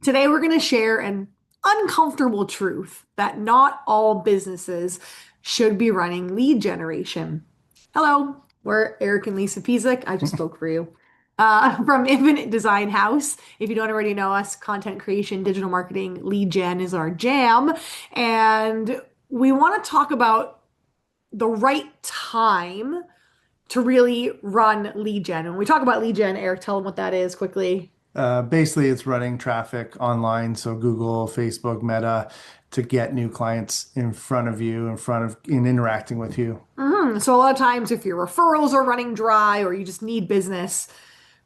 Today, we're going to share an uncomfortable truth that not all businesses should be running lead generation. Hello, we're Eric and Lisa Pizik. I just spoke for you. From Infinite Design House. If you don't already know us, content creation, digital marketing, lead gen is our jam. And we want to talk about the right time to really run lead gen. And when we talk about lead gen, Eric, tell them what that is quickly. Basically, it's running traffic online, so Google, Facebook, Meta, to get new clients in front of you, in interacting with you. So a lot of times if your referrals are running dry or you just need business,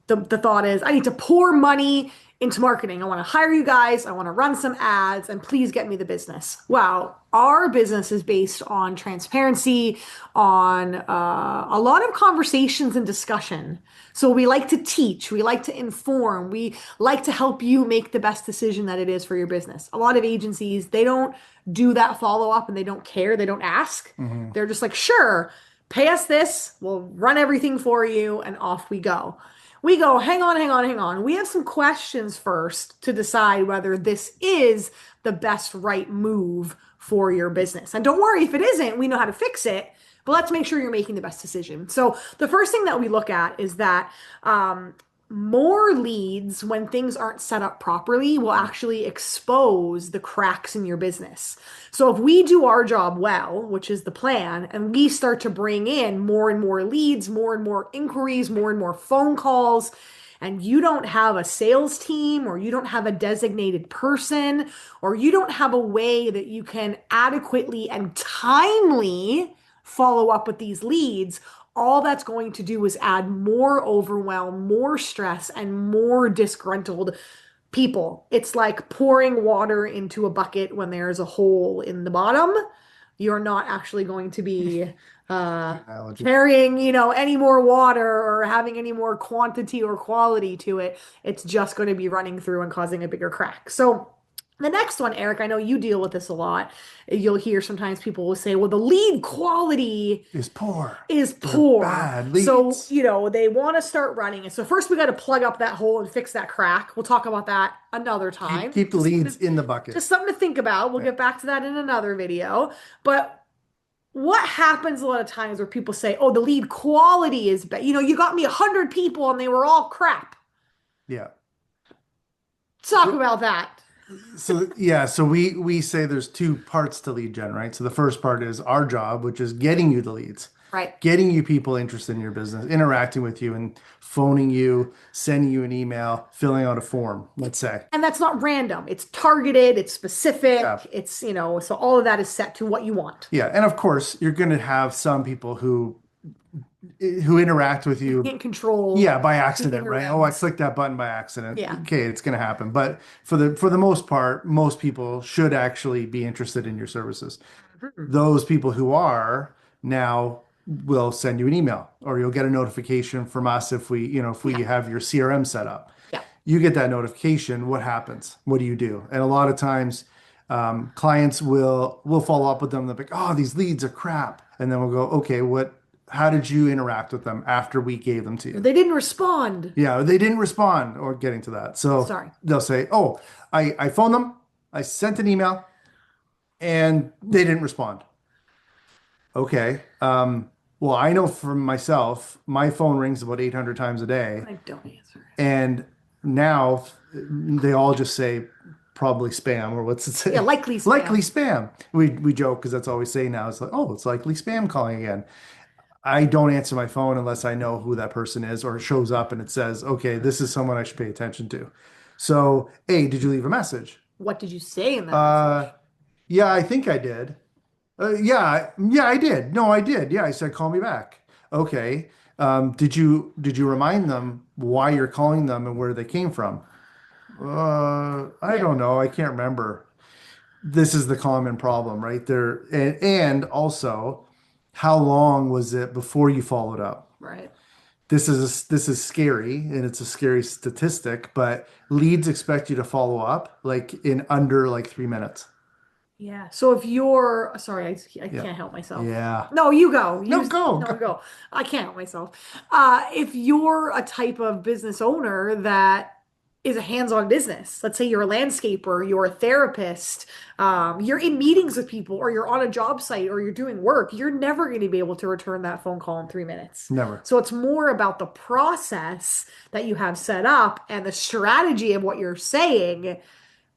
the thought is I need to pour money into marketing. I want to hire you guys. I want to run some ads and please get me the business. Wow. Our business is based on transparency, on a lot of conversations and discussion. So we like to teach, we like to inform, we like to help you make the best decision that it is for your business. A lot of agencies, they don't do that follow up and they don't care, they don't ask. Mhm. They're just like, sure, pay us this, we'll run everything for you, and off we go. We go, hang on, hang on, hang on. We have some questions first to decide whether this is the best right move for your business. And don't worry if it isn't, we know how to fix it, but let's make sure you're making the best decision. So the first thing that we look at is that more leads when things aren't set up properly will actually expose the cracks in your business. So if we do our job well, which is the plan, and we start to bring in more and more leads, more and more inquiries, more and more phone calls, and you don't have a sales team or you don't have a designated person or you don't have a way that you can adequately and timely follow up with these leads, all that's going to do is add more overwhelm, more stress, and more disgruntled people. It's like pouring water into a bucket when there's a hole in the bottom. You're not actually going to be uh, Analogy. carrying, any more water or having any more quantity or quality to it. It's just going to be running through and causing a bigger crack. So the next one, Eric, I know you deal with this a lot. You'll hear sometimes people will say, well, the lead quality Is poor. is They're poor. bad So, leads. they want to start running it. So first we got to plug up that hole and fix that crack. We'll talk about that another Keep time. keep the leads in the bucket. Just something to think about. We'll Yeah. get back to that in another video. But what happens a lot of times where people say, "Oh, the lead quality is bad. You got me 100 people and they were all crap." Yeah. Talk about that. So we say there's two parts to lead gen, right? So the first part is our job, which is getting you the leads, Right. getting you people interested in your business, interacting with you and phoning you, sending you an email, filling out a form, let's say. And that's not random. It's targeted, it's Yeah. specific, so all of that is set to what you want. Yeah. And of course, you're going to have some people who interact with You you, can't control yeah, by everything accident, right? Oh, I around. clicked that button by accident. Yeah. Okay, it's going to happen. But for the most part, most people should actually be interested in your services. Mhm. Those people who are now will send you an email or you'll get a notification from us if we Yeah. have your CRM set up. Yeah. You get that notification. What happens? What do you do? And a lot of times, clients will follow up with them. They'll be like, "Oh, these leads are crap," and then we'll go, "Okay, what? How did you interact with them after we gave them to you?" They didn't respond. Yeah, they didn't respond or getting to that. So Sorry. they'll say, "Oh, I phoned them, I sent an email, and they didn't respond." Okay. Well, I know from myself, my phone rings about 800 times a day, I don't answer. and now they all just say probably spam or what's it Yeah, say? likely Likely spam. spam. We joke because that's all we say now. It's like, oh, it's likely spam calling again. I don't answer my phone unless I know who that person is or it shows up and it says, okay, this is someone I should pay attention to. So, hey, did you leave a message? What did you say in that Uh, message? yeah, I think I did. Yeah, I did. No, I did. Yeah, I said call me back. Okay. Did you remind them why you're calling them and where they came from? I Yeah, don't know. I can't remember. This is the common problem, right there. And also, how long was it before you followed up? right. This is scary and it's a scary statistic, but leads expect you to follow up like in under like 3 minutes. Yeah. So if you're, sorry, I Yeah. can't help myself. Yeah. No, you go. No, go, No, go. go. I can't help myself. If you're a type of business owner that is a hands-on business. Let's say you're a landscaper, you're a therapist, you're in meetings with people, or you're on a job site, or you're doing work. You're never going to be able to return that phone call in 3 minutes. Never. So it's more about the process that you have set up and the strategy of what you're saying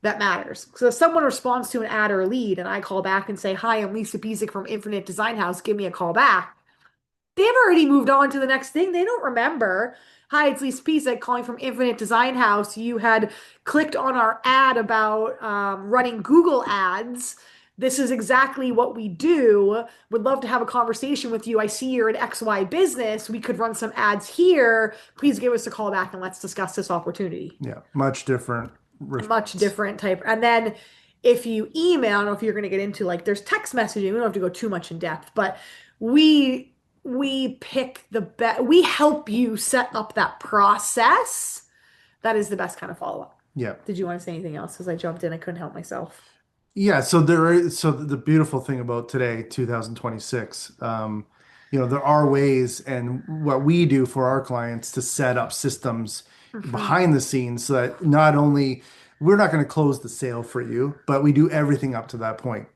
that matters. So if someone responds to an ad or a lead, and I call back and say, "Hi, I'm Lisa Pizik from Infinite Design House. Give me a call back." They've already moved on to the next thing. They don't remember. "Hi, it's Lisa Pisak calling from Infinite Design House. You had clicked on our ad about running Google ads. This is exactly what we do. Would love to have a conversation with you. I see you're an XY business. We could run some ads here. Please give us a call back and let's discuss this opportunity." Yeah, much different A much response. different type. And then if you email, I don't know if you're going to get into like there's text messaging. We don't have to go too much in depth, but we we pick the best. We help you set up that process. That is the best kind of follow-up. Yeah. Did you want to say anything else? As I jumped in, I couldn't help myself. Yeah, so the beautiful thing about today, 2026, there are ways and what we do for our clients to set up systems Hmm. behind the scenes so that not only we're not going to close the sale for you, but we do everything up to that point.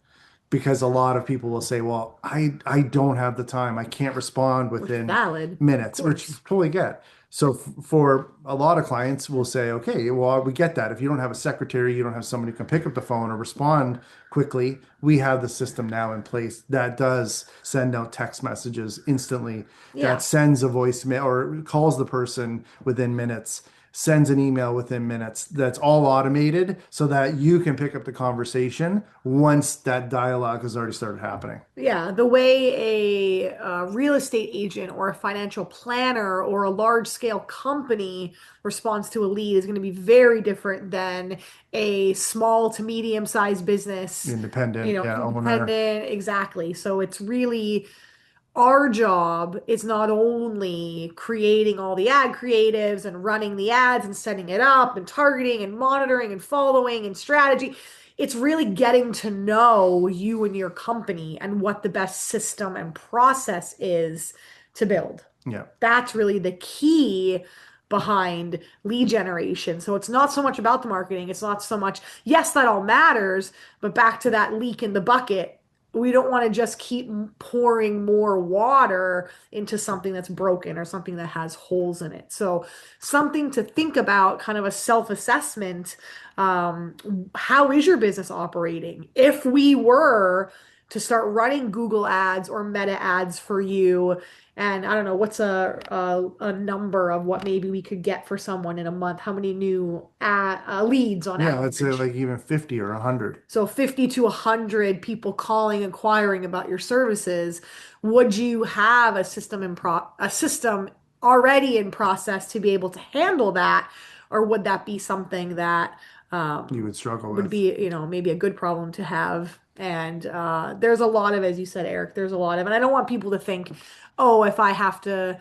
Because a lot of people will say, well, I don't have the time. I can't respond Which is within valid, of minutes, which course. totally get. So for a lot of clients, we'll say, okay, well, we get that. If you don't have a secretary, you don't have somebody who can pick up the phone or respond quickly, we have the system now in place that does send out text messages instantly, that Yeah. sends a voicemail or calls the person within minutes, sends an email within minutes. That's all automated so that you can pick up the conversation once that dialogue has already started happening. Yeah, the way a real estate agent or a financial planner or a large scale company responds to a lead is going to be very different than a small to medium sized business, Independent, yeah, owner. independent. Exactly. So it's really our job is not only creating all the ad creatives and running the ads and setting it up and targeting and monitoring and following and strategy. It's really getting to know you and your company and what the best system and process is to build. Yeah. That's really the key behind lead generation. So it's not so much about the marketing. It's not so much, yes, that all matters, but back to that leak in the bucket. We don't want to just keep pouring more water into something that's broken or something that has holes in it. So something to think about, kind of a self-assessment. How is your business operating? If we were to start running Google ads or Meta ads for you, and I don't know, what's a number of what maybe we could get for someone in a month? How many new leads on Yeah, let's say average? like even 50 or 100. So 50 to 100 people calling, inquiring about your services. Would you have a system already in process to be able to handle that? Or would that be something that You would struggle would with. be, maybe a good problem to have? And there's a lot of, as you said, Eric, there's a lot of, and I don't want people to think, oh, if I have to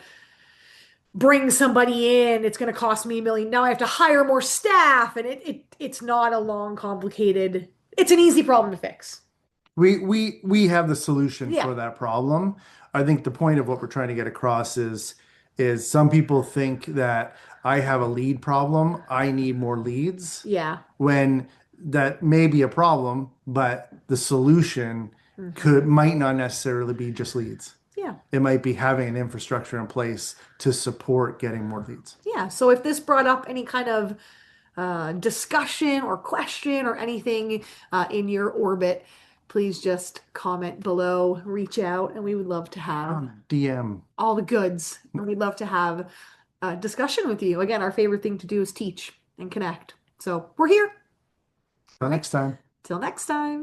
bring somebody in, it's going to cost me a million. Now I have to hire more staff, and it's not a long, complicated. It's an easy problem to fix. We have the solution Yeah, for that problem. I think the point of what we're trying to get across is some people think that I have a lead problem, I need more leads, yeah, when that may be a problem, but the solution hmm, could might not necessarily be just leads. yeah, It might be having an infrastructure in place to support getting more leads. yeah. So if this brought up any kind of discussion or question or anything in your orbit, please just comment below, reach out, and we would love to have DM. all the goods. And we'd love to have a discussion with you. Again, our favorite thing to do is teach and connect. So we're here. Till All right. next time. Till next time.